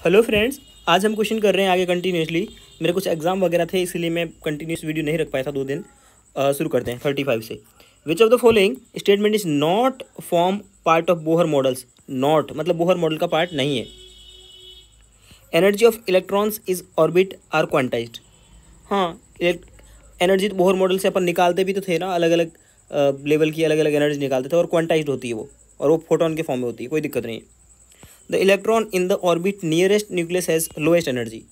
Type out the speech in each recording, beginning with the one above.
Hello friends, आज हम question कर रहे हैं आगे कंटिन्यूसली। मेरे कुछ एग्जाम वगैरह थे, इसलिए मैं कंटिन्यूस वीडियो नहीं रख पाया था 2 दिन। शुरू करते हैं 35 से। Which of the following statement is not form part of Bohr models. Not मतलब बोहर मॉडल का पार्ट नहीं है। Energy of electrons is orbit are quantized. हाँ, एनर्जी तो बोहर मॉडल से अपन निकालते भी तो थे ना, अलग अलग लेवल की अलग अलग एनर्जी निकालते थे, और क्वांटाइज्ड होती है वो, और वो फोटोन के फॉर्म में होती है, कोई दिक्कत नहीं है। The electron in the orbit nearest nucleus has lowest energy.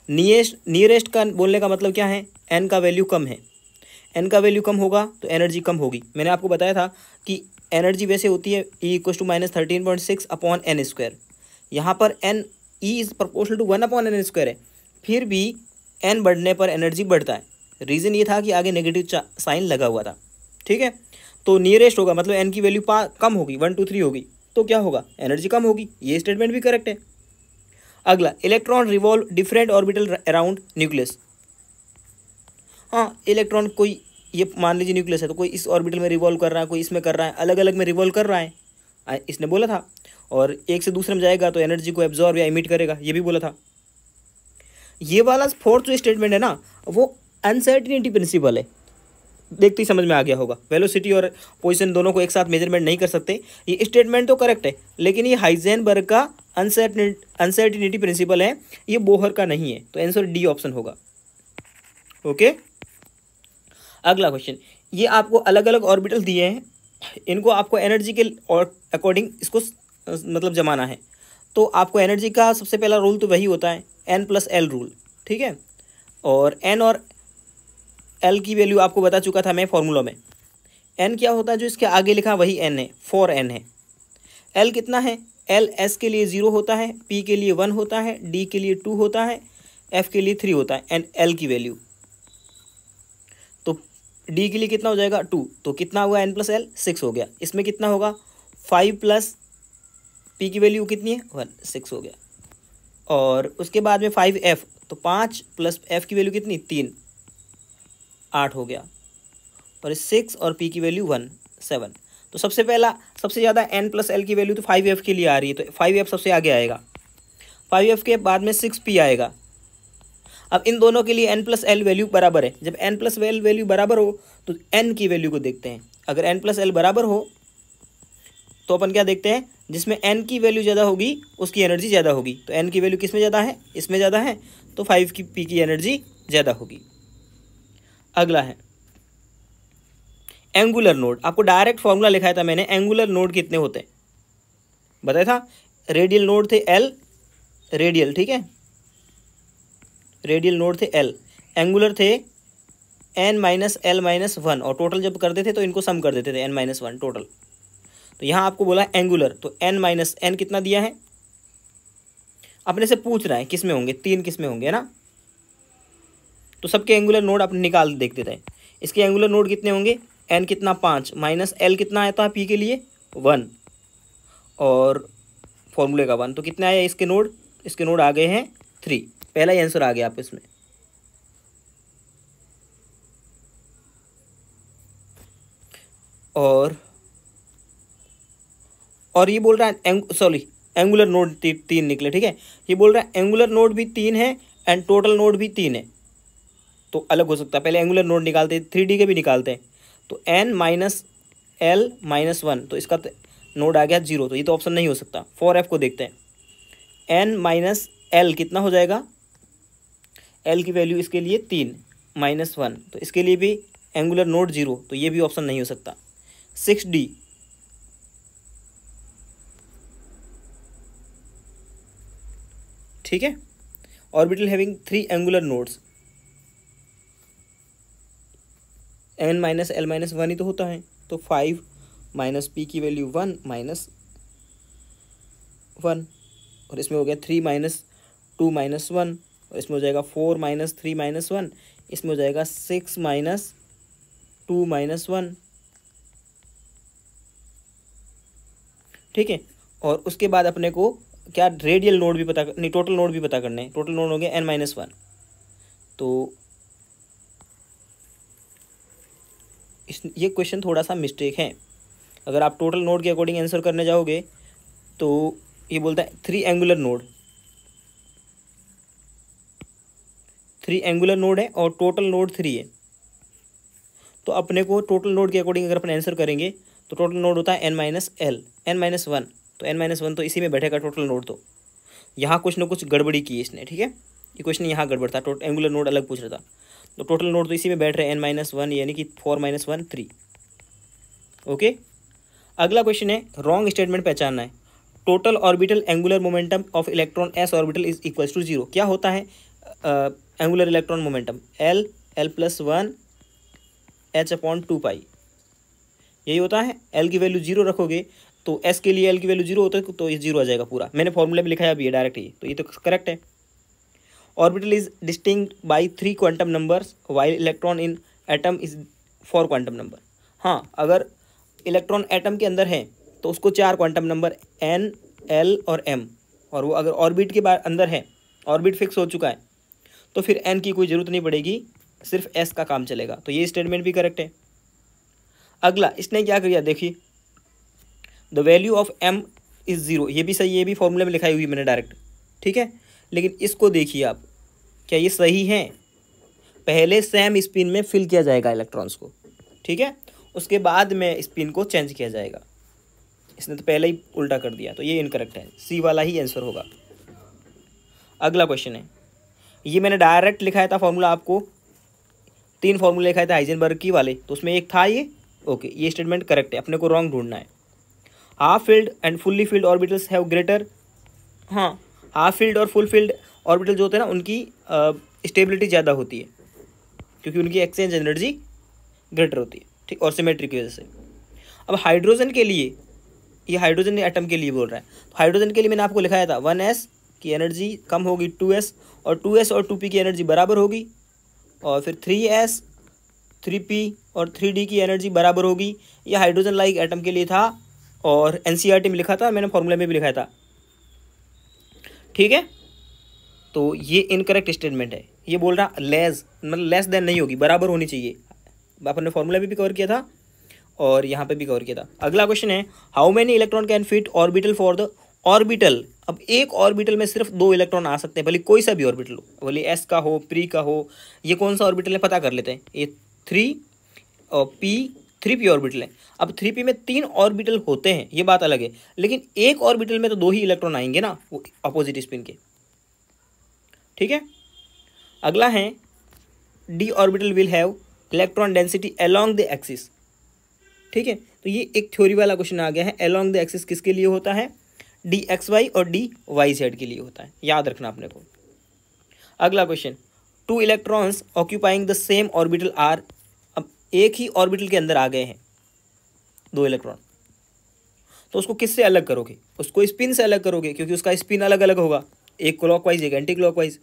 Nearest का बोलने का मतलब क्या है? एन का वैल्यू कम है। एन का वैल्यू कम होगा तो एनर्जी कम होगी। मैंने आपको बताया था कि एनर्जी वैसे होती है E = -13.6/n²। यहाँ पर n E is proportional to 1/n² है, फिर भी एन बढ़ने पर एनर्जी बढ़ता है। रीज़न ये था कि आगे नेगेटिव साइन लगा हुआ था। ठीक है, तो नियरेस्ट होगा मतलब एन की वैल्यू कम होगी, 1 2 3 होगी, तो क्या होगा? एनर्जी कम होगी। ये स्टेटमेंट भी करेक्ट है। अगला, electron revolve different orbital around nucleus. हाँ, इलेक्ट्रॉन कोई, ये मान लीजिए न्यूक्लियस है, तो कोई इस ऑर्बिटल में रिवॉल्व कर रहा है, कोई इसमें कर रहा है, अलग अलग में रिवॉल्व कर रहा है, इसने बोला था। और एक से दूसरे में जाएगा तो एनर्जी को एब्जॉर्ब या इमिट करेगा, ये भी बोला था। ये वाला फोर्थ जो स्टेटमेंट है ना, वो अनसर्टिनिटी प्रिंसिपल है। देखते ही समझ में आ गया होगा। वेलोसिटी और पोजीशन दोनों को एक साथ मेजरमेंट नहीं कर सकते। ये स्टेटमेंट तो करेक्ट है, लेकिन ये हाइजेनबर्ग का अनसर्टिनिटी प्रिंसिपल है, ये बोहर का नहीं है। तो आंसर डी ऑप्शन होगा। ओके, अगला क्वेश्चन। ये आपको अलग अलग ऑर्बिटल दिए हैं, इनको आपको एनर्जी के अकॉर्डिंग इसको मतलब जमाना है। तो आपको एनर्जी का सबसे पहला रूल तो वही होता है, N+L रूल। ठीक है, और एन और एल की वैल्यू आपको बता चुका था मैं फॉर्मूला में। एन क्या होता है? जो इसके आगे लिखा वही एन है, 4n है। एल कितना है? एल एस के लिए 0 होता है, पी के लिए 1 होता है, डी के लिए 2 होता है, एफ के लिए 3 होता है। एंड एल की वैल्यू, तो डी के लिए कितना हो जाएगा? 2। तो कितना हुआ? N+L 6 हो गया। इसमें कितना होगा? 5 प्लस पी की वैल्यू कितनी है? 1, 6 हो गया। और उसके बाद में 5f, तो 5 प्लस एफ की वैल्यू कितनी? 3, 8 हो गया। और 6 और p की वैल्यू 1, 7। तो सबसे ज़्यादा N+L की वैल्यू तो 5f के लिए आ रही है, तो 5f सबसे आगे आएगा। 5f के बाद में 6p आएगा। अब इन दोनों के लिए N+L वैल्यू बराबर है। जब N+L वैल्यू बराबर हो तो n की वैल्यू को देखते हैं। अगर N+L बराबर हो तो अपन क्या देखते हैं? जिसमें n की वैल्यू ज़्यादा होगी उसकी एनर्जी ज़्यादा होगी। तो n की वैल्यू किस में ज़्यादा है? इसमें ज़्यादा है, तो 5 की p की एनर्जी ज़्यादा होगी। अगला है एंगुलर नोड। आपको डायरेक्ट फॉर्मूला लिखाया था मैंने, एंगुलर नोड कितने होते हैं बताया था। रेडियल नोड थे L, रेडियल, ठीक है, रेडियल नोड थे L। एंगुलर थे N-L-1, और टोटल जब करते थे तो इनको सम कर देते थे, N-1 टोटल। तो यहाँ आपको बोला एंगुलर, तो N कितना दिया है? अपने से पूछ रहा है किस में होंगे, 3 किस में होंगे, है ना। तो सबके एंगुलर नोड अपने निकाल देखते थे। इसके एंगुलर नोड कितने होंगे? N कितना? 5, माइनस L कितना आता है P के लिए? 1, और फॉर्मूले का 1, तो कितने आया इसके नोड? इसके नोड आ गए हैं 3। पहला ही आंसर आ गया आप इसमें। और ये बोल रहा है एंगुलर नोड 3 निकले, ठीक है। ये बोल रहा है एंगुलर नोड भी 3 है एंड टोटल नोड भी 3 है, तो अलग हो सकता है। पहले एंगुलर नोड निकालते हैं, 3D के भी निकालते हैं। तो N-L-1, तो इसका नोड आ गया 0, तो ये तो ऑप्शन नहीं हो सकता। 4F को देखते हैं। N-L कितना हो जाएगा? L की वैल्यू इसके लिए 3, -1, तो इसके लिए भी एंगुलर नोड 0, तो ये भी ऑप्शन नहीं हो सकता। 6D, ठीक है। Orbital having 3 angular nodes, N-L-1 ही तो होता है। तो 5 माइनस पी की वैल्यू 1 -1, और इसमें हो गया 3 - 2 - 1, और इसमें हो जाएगा 4 - 3 - 1, इसमें हो जाएगा 6 - 2 - 1, ठीक है। और उसके बाद अपने को क्या रेडियल नोड भी पता नहीं, टोटल नोड भी पता करने हैं। टोटल नोड हो गया N-1। तो ये क्वेश्चन थोड़ा सा मिस्टेक है। अगर आप टोटल नोड के अकॉर्डिंग आंसर करने जाओगे तो ये बोलता है 3 एंगुलर नोड, 3 एंगुलर नोड है और टोटल नोड 3 है। तो अपने को टोटल नोड के अकॉर्डिंग अगर अपन आंसर करेंगे तो टोटल नोड होता है n-1, तो n-1 तो इसी में बैठेगा टोटल नोड। तो यहाँ कुछ ना कुछ गड़बड़ी की है इसने, ठीक है, ये क्वेश्चन यहाँ गड़बड़ था, टोटल एंगुलर नोड अलग पूछ रहा था, तो टोटल नोड तो इसी में बैठ रहे हैं n-1 यानी कि 4-1 3। ओके, अगला क्वेश्चन है रॉन्ग स्टेटमेंट पहचानना है। Total orbital angular momentum of electron s orbital is equals to 0। क्या होता है angular electron momentum? l+1 h/2π, यही होता है। l की वैल्यू 0 रखोगे तो s के लिए l की वैल्यू 0 होता है तो ये 0 आ जाएगा पूरा। मैंने फॉर्मूला भी लिखा है अभी ये डायरेक्ट ही, तो ये तो करेक्ट है। Orbital is distinct by 3 quantum numbers while electron in atom is 4 quantum number. हाँ, अगर इलेक्ट्रॉन एटम के अंदर है तो उसको 4 क्वांटम नंबर n, l और m, और वो अगर ऑर्बिट के बाद अंदर है, ऑर्बिट फिक्स हो चुका है, तो फिर n की कोई ज़रूरत नहीं पड़ेगी, सिर्फ s का काम चलेगा। तो ये स्टेटमेंट भी करेक्ट है। अगला इसने क्या किया देखिए, the value of m is 0, ये भी सही है, ये भी फॉर्मूले में लिखाई हुई मैंने डायरेक्ट, ठीक है। लेकिन इसको देखिए आप, क्या ये सही है? पहले सेम स्पिन में फिल किया जाएगा इलेक्ट्रॉन्स को, ठीक है, उसके बाद में स्पिन को चेंज किया जाएगा। इसने तो पहले ही उल्टा कर दिया, तो ये इनकरेक्ट है, सी वाला ही आंसर होगा। अगला क्वेश्चन है, ये मैंने डायरेक्ट लिखाया था फॉर्मूला, आपको 3 फॉर्मूले लिखाए थे हाइजेनबर्ग की वाले, तो उसमें एक था ये। ओके, ये स्टेटमेंट करेक्ट है, अपने को रॉन्ग ढूंढना है। Half field and fully field orbitals have greater, हाँ, हाफ फील्ड और फुल फील्ड ऑर्बिटल जो होते हैं ना, उनकी स्टेबिलिटी ज़्यादा होती है क्योंकि उनकी एक्सचेंज एनर्जी ग्रेटर होती है, ठीक, और सिमेट्री की वजह से। अब हाइड्रोजन के लिए, ये हाइड्रोजन एटम के लिए बोल रहा है, तो हाइड्रोजन के लिए मैंने आपको लिखाया था 1s की एनर्जी कम होगी 2s, और 2s और 2p की एनर्जी बराबर होगी, और फिर 3s 3p और 3d की एनर्जी बराबर होगी। ये हाइड्रोजन लाइक एटम के लिए था और एनसीईआरटी में लिखा था, मैंने फॉर्मूले में भी लिखाया था, ठीक है। तो ये इनकरेक्ट स्टेटमेंट है, ये बोल रहा लेस, मतलब लेस देन नहीं होगी, बराबर होनी चाहिए। अपन ने फॉर्मूला भी कवर किया था और यहाँ पे भी कवर किया था। अगला क्वेश्चन है, how many electron can fit orbital for the orbital. अब एक ऑर्बिटल में सिर्फ 2 इलेक्ट्रॉन आ सकते हैं, भले कोई सा भी ऑर्बिटल हो, भले एस का हो, प्री का हो। ये कौन सा ऑर्बिटल है पता कर लेते हैं, ये 3 और थ्री पी ऑर्बिटल है। अब 3p में 3 ऑर्बिटल होते हैं, ये बात अलग है, लेकिन एक ऑर्बिटल में तो 2 ही इलेक्ट्रॉन आएंगे ना, वो अपोजिट स्पिन के, ठीक है। अगला है, D orbital will have electron density along the axis, ठीक है। तो ये एक थ्योरी वाला क्वेश्चन आ गया है, अलोंग द एक्सिस किसके लिए होता है? dxy और dyz के लिए होता है, याद रखना अपने को। अगला question, 2 electrons occupying the same orbital are, अब एक ही ऑर्बिटल के अंदर आ गए हैं 2 इलेक्ट्रॉन, तो उसको किससे अलग करोगे? उसको स्पिन से अलग करोगे, क्योंकि उसका स्पिन अलग अलग होगा, एक क्लॉकवाइज एक एंटी क्लॉकवाइज।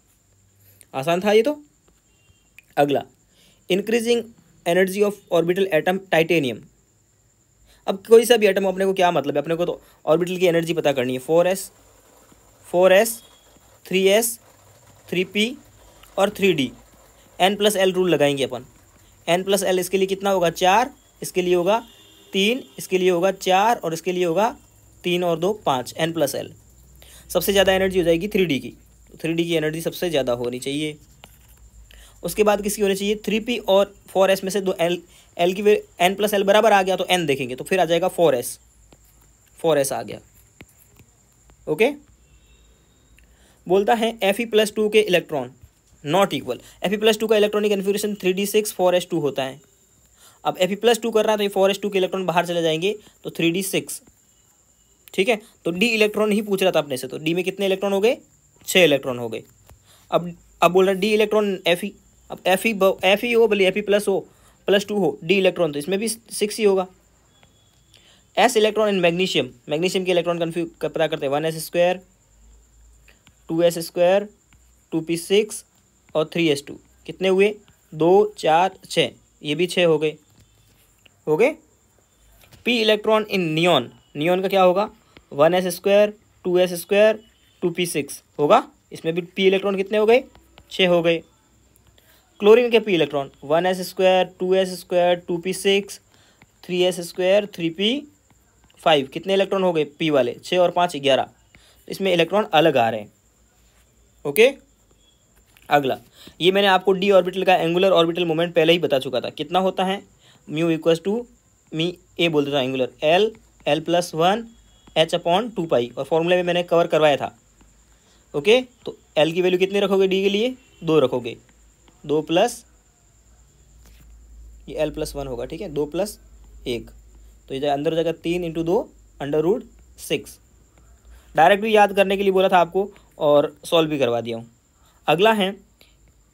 आसान था ये तो। अगला, increasing energy of orbital atom titanium. अब कोई सा भी एटम, अपने को क्या मतलब है, अपने को तो ऑर्बिटल की एनर्जी पता करनी है। 4s 3s 3p और 3d, n+l रूल लगाएंगे अपन। n+l इसके लिए कितना होगा? 4, इसके लिए होगा 3, इसके लिए होगा 4 और इसके लिए होगा 3 और 2 5, n+l। सबसे ज़्यादा एनर्जी हो जाएगी 3d की, तो 3d की एनर्जी सबसे ज़्यादा होनी चाहिए। उसके बाद किसकी होनी चाहिए? 3p और 4s में से 2 l की n+l बराबर आ गया तो n देखेंगे, तो फिर आ जाएगा 4s आ गया। ओके, बोलता है Fe+2 के इलेक्ट्रॉन नॉट इक्वल। Fe+2 का इलेक्ट्रॉनिक कन्फिग्रेशन 3d6 4s2 होता है। अब Fe+2 कर रहा है तो ये 4s2 के इलेक्ट्रॉन बाहर चले जाएंगे तो 3d6, ठीक है। तो d इलेक्ट्रॉन ही पूछ रहा था अपने से, तो d में कितने इलेक्ट्रॉन हो गए? 6 इलेक्ट्रॉन हो गए। अब बोल रहा है d इलेक्ट्रॉन Fe, अब Fe हो भले Fe+ हो +2 हो, d इलेक्ट्रॉन तो इसमें भी 6 ही होगा। s electron in magnesium, magnesium के इलेक्ट्रॉन पता करते हैं 1s² 2s², 2p6 और 3s2, कितने हुए? 2 4 6, ये भी 6 हो गए। p electron in neon, neon का क्या होगा? 1s², 2s², 2p6 होगा, इसमें भी p इलेक्ट्रॉन कितने हो गए? 6 हो गए। क्लोरीन के p electron 1s², 2s², 2p6, 3s², 3p5, कितने इलेक्ट्रॉन हो गए p वाले? 6 और 5 11, इसमें इलेक्ट्रॉन अलग आ रहे हैं। ओके, अगला, ये मैंने आपको डी ऑर्बिटल का एंगुलर ऑर्बिटल मोमेंट पहले ही बता चुका था, कितना होता है, म्यू इक्वल्स टू मी ए बोलते था एंगुलर, एल प्लस 1 h/2 और फॉर्मूले में मैंने कवर करवाया था। ओके, तो एल की वैल्यू कितनी रखोगे डी के लिए, 2 रखोगे, 2 प्लस ये एल प्लस 1 होगा, ठीक है, 2 प्लस 1, तो ये अंदर हो जाएगा 3 × 2 √6। डायरेक्ट भी याद करने के लिए बोला था आपको और सॉल्व भी करवा दिया हूँ। अगला है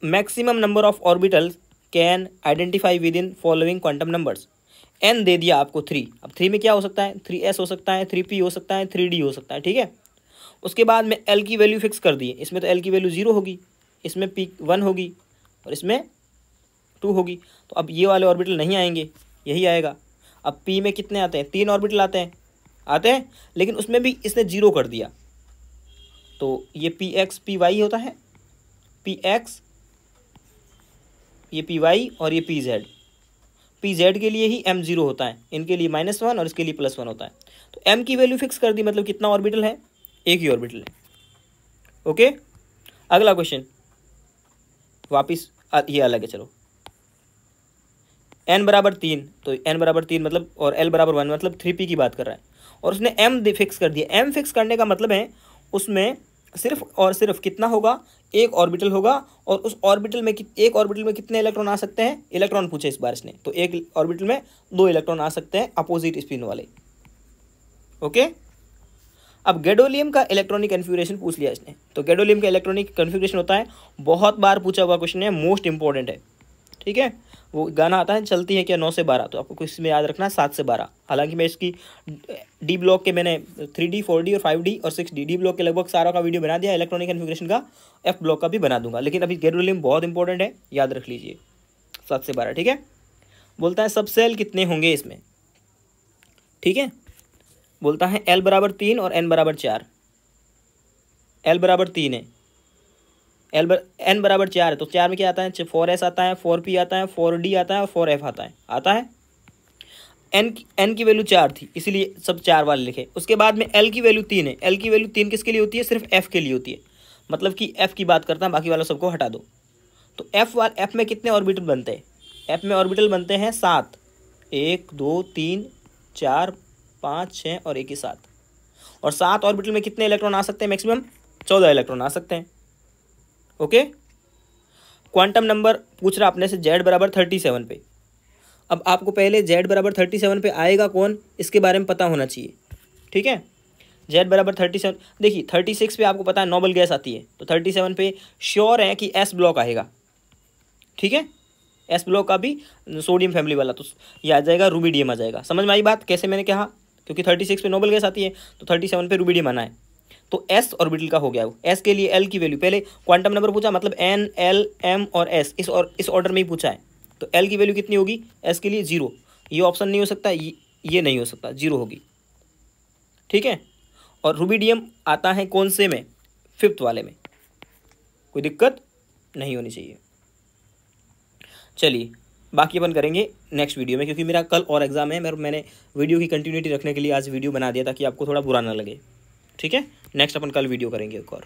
maximum number of orbitals can identify within following quantum numbers. N दे दिया आपको 3, अब 3 में क्या हो सकता है, 3s हो सकता है, 3p हो सकता है, 3d हो सकता है, ठीक है। उसके बाद में l की वैल्यू फिक्स कर दी, इसमें तो l की वैल्यू 0 होगी, इसमें p 1 होगी और इसमें 2 होगी, तो अब ये वाले ऑर्बिटल नहीं आएंगे, यही आएगा। अब p में कितने आते हैं, 3 ऑर्बिटल आते हैं, लेकिन उसमें भी इसने 0 कर दिया, तो ये px py होता है, px ये py और ये pz के लिए ही m 0 होता है, इनके लिए -1 और इसके लिए +1 होता है। तो m की वैल्यू फिक्स कर दी, मतलब कितना ऑर्बिटल है, एक ही ऑर्बिटल है। ओके, अगला क्वेश्चन वापिस ये अलग है, चलो n बराबर 3, तो n बराबर 3 मतलब और l बराबर 1 मतलब 3p की बात कर रहा है, और उसने m फिक्स कर दिया। m फिक्स करने का मतलब है उसमें सिर्फ और सिर्फ कितना होगा, एक ऑर्बिटल होगा, और उस ऑर्बिटल में एक ऑर्बिटल में कितने इलेक्ट्रॉन आ सकते हैं, इलेक्ट्रॉन पूछे इस बार इसने, तो एक ऑर्बिटल में 2 इलेक्ट्रॉन आ सकते हैं अपोजिट स्पिन वाले। ओके, अब गैडोलियम का इलेक्ट्रॉनिक कन्फिगरेशन पूछ लिया इसने, तो गैडोलियम का इलेक्ट्रॉनिक कन्फिगरेशन होता है, बहुत बार पूछा हुआ क्वेश्चन है, मोस्ट इंपॉर्टेंट है, ठीक है। वो गाना आता है चलती है क्या 9 से 12, तो आपको इसमें याद रखना 7 से 12। हालांकि मैं इसकी डी ब्लॉक के मैंने 3D 4D और 5D और 6D डी ब्लॉक के लगभग सारा का वीडियो बना दिया, इलेक्ट्रॉनिक कन्फिगरेशन का एफ ब्लॉक का भी बना दूंगा, लेकिन अभी गैडोलियम बहुत इंपॉर्टेंट है, याद रख लीजिए 7 से 12, ठीक है। बोलता है सब सेल कितने होंगे इसमें, ठीक है, बोलता है l बराबर 3 और n बराबर 4, l बराबर 3 है, n बराबर 4 है, तो 4 में क्या आता है, 4s आता है, 4p आता है, 4d आता है और 4f आता है। n की वैल्यू 4 थी, इसीलिए सब 4 वाले लिखे। उसके बाद में l की वैल्यू 3 है, l की वैल्यू 3 किसके लिए होती है, सिर्फ f के लिए होती है, मतलब कि f की बात करता है, बाकी वाला सबको हटा दो। तो f में कितने ऑर्बिटल बनते हैं, f में ऑर्बिटल बनते हैं 7, 1 2 3 4 5 6 और 1 ही 7, और 7 ऑर्बिटल में कितने इलेक्ट्रॉन आ सकते हैं, मैक्सिमम 14 इलेक्ट्रॉन आ सकते हैं। ओके, क्वांटम नंबर पूछ रहा अपने से z बराबर 37 पे। अब आपको पहले z बराबर 37 पे आएगा कौन, इसके बारे में पता होना चाहिए, ठीक है। z बराबर 37, देखिए 36 पे आपको पता है नोबल गैस आती है, तो 37 पे श्योर है कि s ब्लॉक आएगा, ठीक है, s ब्लॉक का भी सोडियम फैमिली वाला, तो ये आ जाएगा रूबिडियम आ जाएगा। समझ में आई बात, कैसे मैंने कहा, क्योंकि 36 पे नोबल गैस आती है, तो 37 पे रूबिडियम आना है, तो s ऑर्बिटल का हो गया वो। s के लिए l की वैल्यू, पहले क्वांटम नंबर पूछा, मतलब n l m और s इस ऑर्डर में ही पूछा है, तो l की वैल्यू कितनी होगी, s के लिए 0, ये ऑप्शन नहीं हो सकता, ये नहीं हो सकता, 0 होगी, ठीक है। और रूबिडियम आता है कौन से में, 5th वाले में, कोई दिक्कत नहीं होनी चाहिए। चलिए बाकी अपन करेंगे नेक्स्ट वीडियो में, क्योंकि मेरा कल और एग्जाम है, मैंने वीडियो की कंटिन्यूटी रखने के लिए आज वीडियो बना दिया ताकि आपको थोड़ा बुरा ना लगे, ठीक है। नेक्स्ट अपन कल वीडियो करेंगे एक और।